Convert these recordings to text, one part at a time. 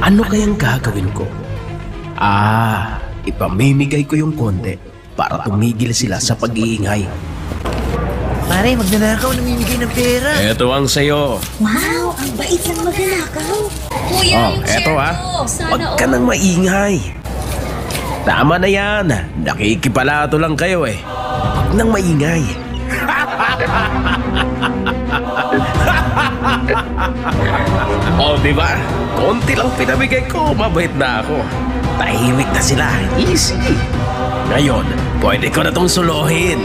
Ano kayang gagawin ko? Ipamimigay ko yung konti para tumigil sila sa pag-iingay. Pare, magnanakaw, namimigay ng pera. Eto ang sayo. Wow, ang bait lang magnanakaw. Kuya, yung Eto share ko. Huwag ka nang maingay. Tama na yan. Nakikipalato lang kayo eh. Huwag nang maingay. Diba? Konti lang pinamigay ko, mabait na ako. Tahimik na sila, easy. Ngayon, pwede ko na tong suluhin.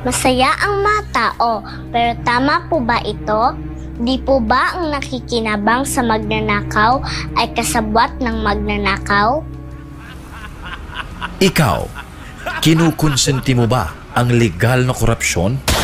Masaya ang mga tao, pero tama po ba ito? Di po ba ang nakikinabang sa magnanakaw ay kasabwat ng magnanakaw? Ikaw, kinukonsenti mo ba ang legal na korupsyon?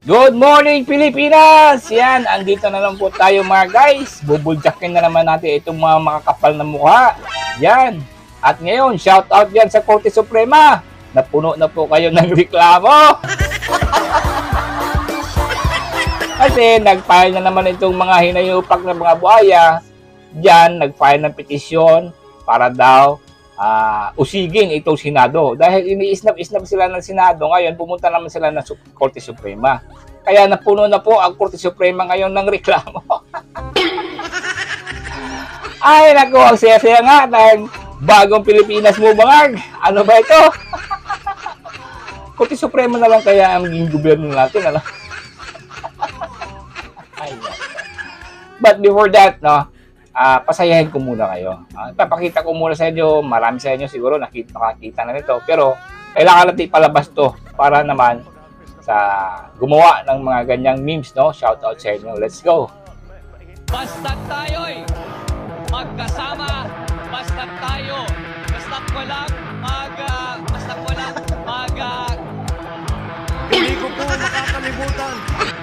Good morning, Pilipinas! Yan, andito na lang po tayo mga guys. Bubuljakin na naman natin itong mga makakapal na mukha. Yan. At ngayon, shout out yan sa Korte Suprema. Napuno na po kayo ng reklamo. Kasi nag-file na naman itong mga hinayupak na mga buhaya. Diyan, nag-file ng petisyon para daw usigin itong Senado. Dahil iniisnap-isnap sila ng Senado, ngayon pumunta naman sila ng Korte Suprema. Kaya napuno na po ang Korte Suprema ngayon ng reklamo. Ay, naku, ang saya-saya nga dahil bagong Pilipinas mo bangag. Ano ba ito? Korte Suprema na lang kaya ang maging gobyerno natin, ano? Ay, but before that, no, pasayahin ko muna kayo. Papakita ko muna sa inyo, marami sa inyo siguro nakakita na nito, pero kailangan natin palabas to para naman sa gumawa ng mga ganyang memes, no? Shout out sa inyo. Let's go. Basta't tayo'y magkasama, basta't tayo, basta't walang hindi ko po makakalimutan.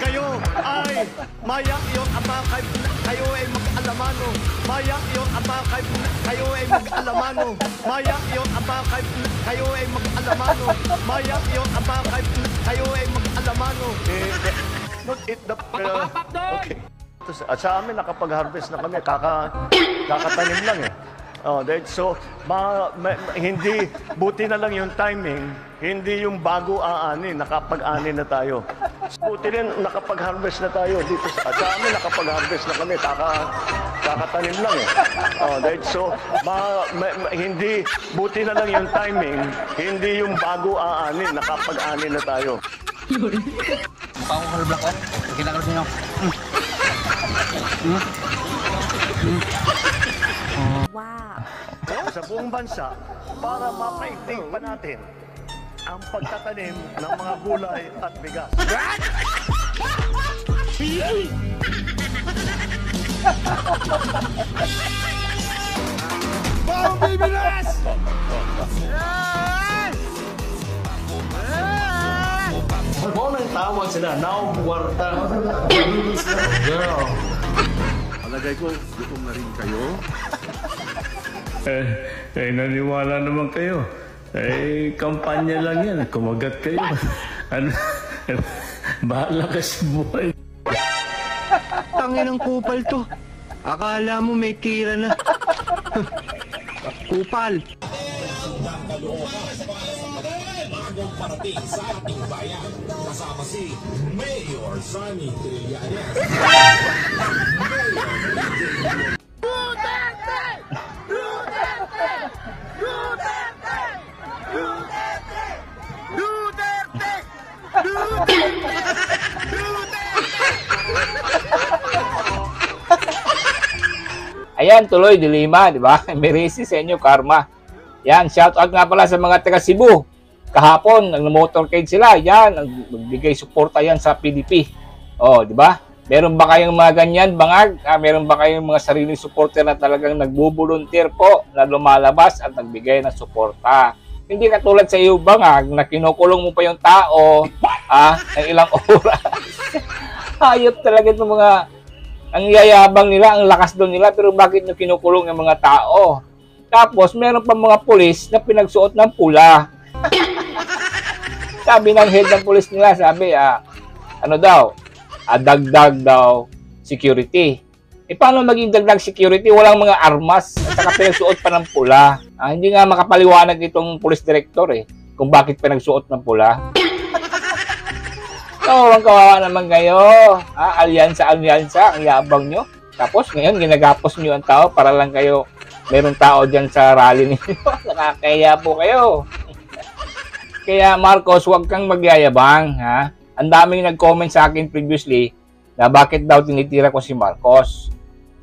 Kayo ay mayak yung amakay, kayo ay mag-alamano. Mayak yung amakay, kayo ay mag-alamano. Mayak yung amakay, kayo ay mag-alamano. Mayak yung amakay, kayo ay mag-alamano. Not it the... Okay. At sa amin, nakapag-harvest na kami. Kakatanim lang eh. So, hindi, buti na lang yung timing, hindi yung bago aanin, nakapag-ani na tayo. Buti rin, nakapag-harvest na tayo dito. Sa amin, nakapag-harvest na kami, kakatanim lang eh. So, hindi, buti na lang yung timing, hindi yung bago aanin, nakapag-ani na tayo. Mukha ko kalabla ko. Kinakal ko nyo. Wow. Sa buong bansa, para mapaigting pa natin ang pagtatanim ng mga gulay at bigas. Bawang bibilas! Mo nang tawag sila, now buwarta. Girl. Palagay ko, gutom na rin kayo. Naniwala naman kayo. Kampanya lang yan. Kumagat kayo. Ano? Bahala ka sa buhay. Tangin ng kupal to. Akala mo may tira na. Kupal. Bagong parating sa ating bayan. Kasama si Mayor Sunny Trillanes. Duterte! Duterte! Duterte! Duterte! Duterte! Ayan, tuloy, dilima, di ba? May racist sa inyo, karma. Yan, shout out nga pala sa mga taga Cebu. Kahapon, nag-motorcade sila. Yan, nagbigay suporta yan sa PDP. Di ba? Meron ba kayong mga ganyan, bangag? Meron ba kayong mga sariling supporter na talagang nagbo-volunteer po na lumalabas at nagbigay ng suporta? Hindi katulad sa iyo, bangag, na kinukulong mo pa yung tao ng ilang oras. Hayop talaga itong mga, ang yayabang nila, ang lakas doon nila, pero bakit nyo kinukulong yung mga tao? Tapos, meron pa mga pulis na pinagsuot ng pula. Sabi ng head ng pulis nila, sabi, ano daw, dagdag daw security. Paano maging dagdag security? Walang mga armas at saka pinagsuot pa ng pula. Hindi nga makapaliwanag itong police director kung bakit pinagsuot ng pula. Ang kawawa naman kayo. Alyansa, ang yabang nyo. Tapos ngayon, ginagapos nyo ang tao para lang kayo, merong tao dyan sa rally ninyo. Nakakaya po kayo. Kaya Marcos, huwag kang magyayabang. Ang daming nag-comment sa akin previously na bakit daw tinitira ko si Marcos.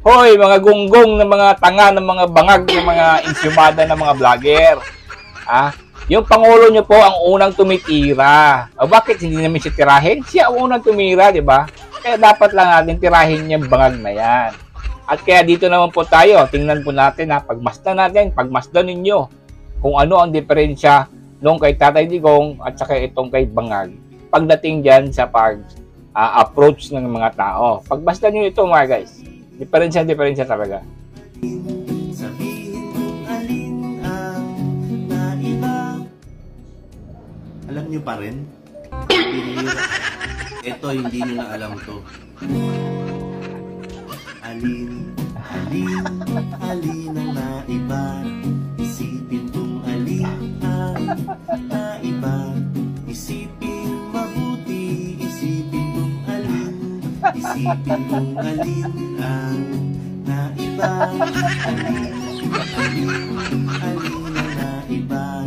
Hoy, mga gunggong ng mga tanga, ng mga bangag, ng mga insyumada ng mga vlogger. Yung Pangulo nyo po ang unang tumitira. Bakit hindi namin siya tirahin? Siya ang unang tumira, di ba? Kaya dapat lang natin tirahin yung bangag na yan. At kaya dito naman po tayo, tingnan po natin pagmasdan ninyo kung ano ang diferensya nung kay Tatay Digong at saka itong kay Bangag. Pagdating dyan sa approach ng mga tao. Pagmasdan nyo ito mga guys. Diferensya talaga. Sabihin kung alin ang naiba. Alam nyo pa rin? Ito, hindi nyo na alam to. Alin ang naiba. Isipin kung alin ang naiba. Isipin mabuti. Isipin kung alin ang naiba. Alin ang naiba.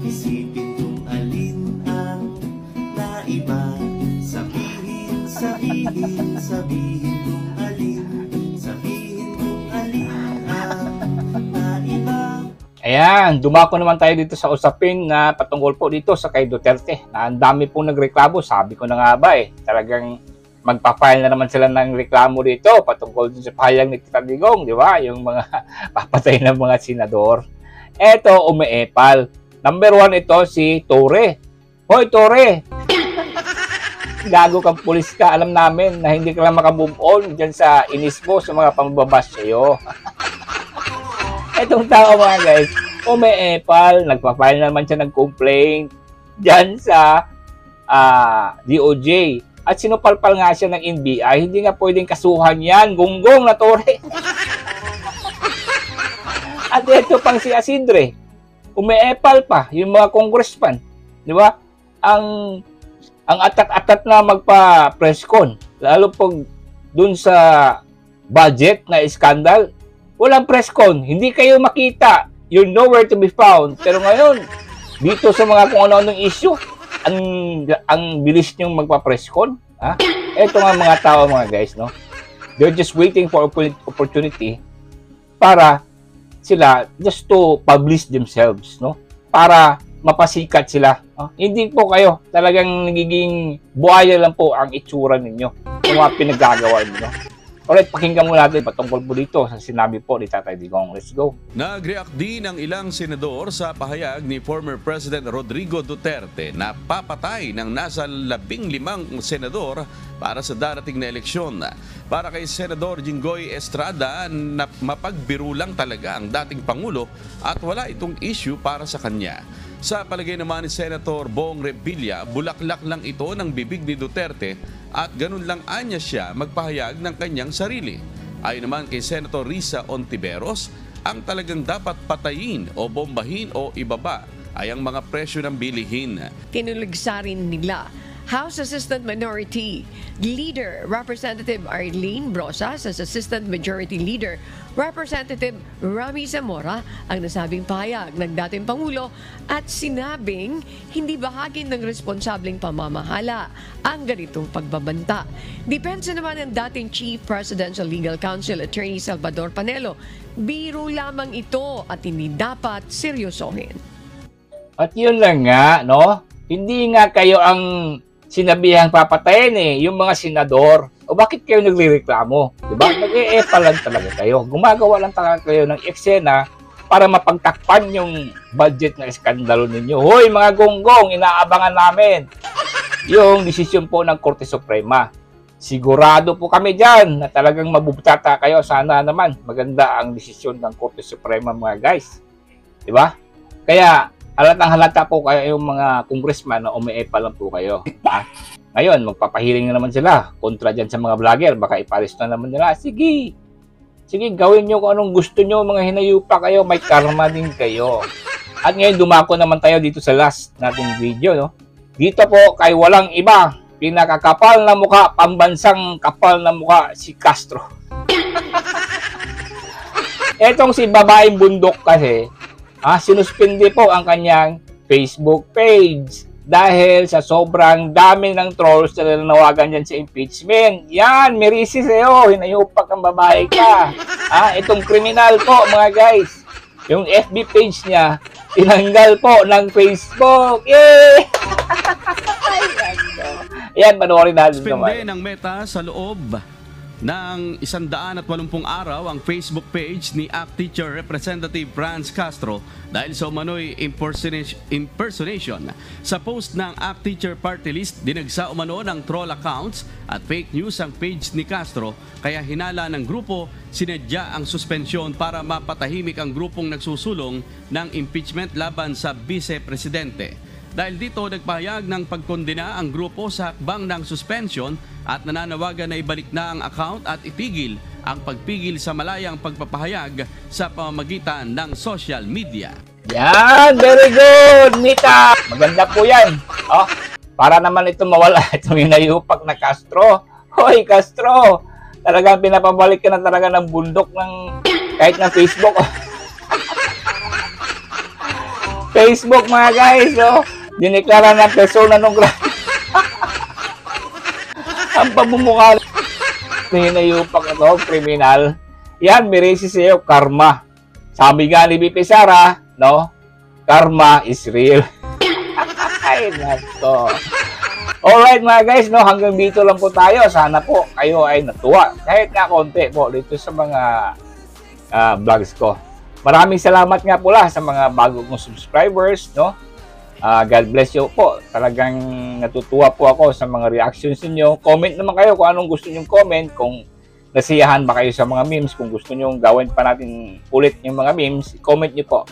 Isipin kung alin ang naiba. Sabihin kung alin ang naiba. Ayan, dumako naman tayo dito sa usapin na patungkol po dito sa kay Duterte. Na ang dami pong nagreklamo, sabi ko na nga ba talagang magpa-file na naman sila ng reklamo dito patungkol sa pahayag ni Tita Digong, di ba? Yung mga papatay ng mga senador. Eto, umeepal. Number 1 ito si Torre. Hoy, Torre! Gago kang pulis ka. Alam namin na hindi ka lang makamove on dyan sa inis mo sa mga pambabash sa'yo. Etong tao mga guys, umeepal. Nagpa-file naman siya ng complaint dyan sa DOJ. At sinupalpal nga siya ng NBI, hindi nga pwedeng kasuhan yan. Gunggong na Torre. At ito pang si Asidre. Umeepal pa yung mga congressman. Di ba? Ang atat-atat na magpa-press con. Lalo pag dun sa budget na skandal, walang press con. Hindi kayo makita. You're nowhere to be found. Pero ngayon, dito sa mga kung ano-anong issue, ang bilis niyong magpa-press con. Ito nga mga tao mga guys, no? They're just waiting for opportunity para sila just to publish themselves, no? Para mapasikat sila. Hindi po kayo. Talagang nagiging buhaya lang po ang itsura ninyo. Yung mga pinaggagawa ninyo. Alright, pakinggan mo natin patungkol po dito sa sinabi po ni Tatay Digong. Let's go. Nag-react din ang ilang senador sa pahayag ni former President Rodrigo Duterte na papatay ng nasa 15 senador para sa darating na eleksyon. Para kay Senador Jinggoy Estrada na mapagbiro lang talaga ang dating Pangulo at wala itong issue para sa kanya. Sa palagay naman ni Senator Bong Revilla, bulaklak lang ito ng bibig ni Duterte at ganun lang anya siya magpahayag ng kanyang sarili. Ayon naman kay Senator Risa Ontiveros, ang talagang dapat patayin o bombahin o ibaba ay ang mga presyo ng bilihin. Kinulugsarin nila House Assistant Minority Leader Representative Arlene Brosas as Assistant Majority Leader Representative Rami Zamora ang nasabing pahayag ng dating Pangulo at sinabing hindi bahagi ng responsableng pamamahala ang ganitong pagbabanta. Depensa naman ng dating Chief Presidential Legal Counsel Attorney Salvador Panelo, biro lamang ito at hindi dapat seryosohin. At yun lang nga, no? Hindi nga kayo ang sinabihang papatayin yung mga senador. O bakit kayo nagrereklamo? Diba? Nag-e-epa lang talaga kayo. Gumagawa lang talaga kayo ng eksena para mapagtakpan yung budget na iskandalo ninyo. Hoy mga gonggong, inaabangan namin yung desisyon po ng Korte Suprema. Sigurado po kami dyan na talagang mabubutata kayo. Sana naman maganda ang desisyon ng Korte Suprema mga guys. Diba? Kaya halatang halata po kayo yung mga congressman na umeepa lang po kayo. Ngayon, magpapahiling na naman sila kontra dyan sa mga vlogger. Baka ipalis na naman nila. Sige, gawin nyo kung anong gusto nyo. Mga hinayupa kayo, may karma din kayo. At ngayon, dumako naman tayo dito sa last nating video. No? Dito po, kay walang iba, pinakakapal na mukha, pambansang kapal na mukha, si Castro. Etong si babaeng bundok kasi, sinuspindi po ang kanyang Facebook page dahil sa sobrang dami ng trolls na nanawagan dyan sa impeachment. Yan, merisi sa'yo, hinayupak ang babae ka. Itong kriminal po, mga guys. Yung FB page niya, tinanggal po ng Facebook. Yay! Yan, panoorin natin naman. Suspende ng Meta sa loob ng 180 araw ang Facebook page ni ACT Teacher Representative Franz Castro dahil sa umano'y impersonation. Sa post ng ACT Teacher Party List, dinagsa umano ng troll accounts at fake news ang page ni Castro, kaya hinala ng grupo sinadya ang suspensyon para mapatahimik ang grupong nagsusulong ng impeachment laban sa Vice-Presidente. Dahil dito, nagpahayag ng pagkondena ang grupo sa hakbang ng suspension at nananawagan na ibalik na ang account at itigil ang pagpigil sa malayang pagpapahayag sa pamamagitan ng social media. Yan, very good, Mita. Maganda po yan. Para naman ito mawala, itong hinayupak na Castro. Hoy, Castro, talagang pinapabalik ka na talaga ng bundok ng kahit na Facebook. Facebook, mga guys, diniklara na persona non grata. Ang pamumukha na hinayupak na to, kriminal. Yan, merisi sa'yo, karma. Sabi nga ni BP Sara, no? Karma is real. Ay, nato. Alright, mga guys, no? Hanggang dito lang po tayo. Sana po kayo ay natuwa. Kahit nga konti po dito sa mga vlogs ko. Maraming salamat nga pula sa mga bago kong subscribers, no? God bless you po. Talagang natutuwa po ako sa mga reactions niyo. Comment naman kayo kung anong gusto niyo comment. Kung nasiyahan ba kayo sa mga memes. Kung gusto niyo gawin pa natin ulit yung mga memes, comment niyo po.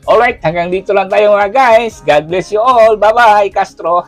Alright, hanggang dito lang tayo mga guys. God bless you all. Bye-bye, Castro.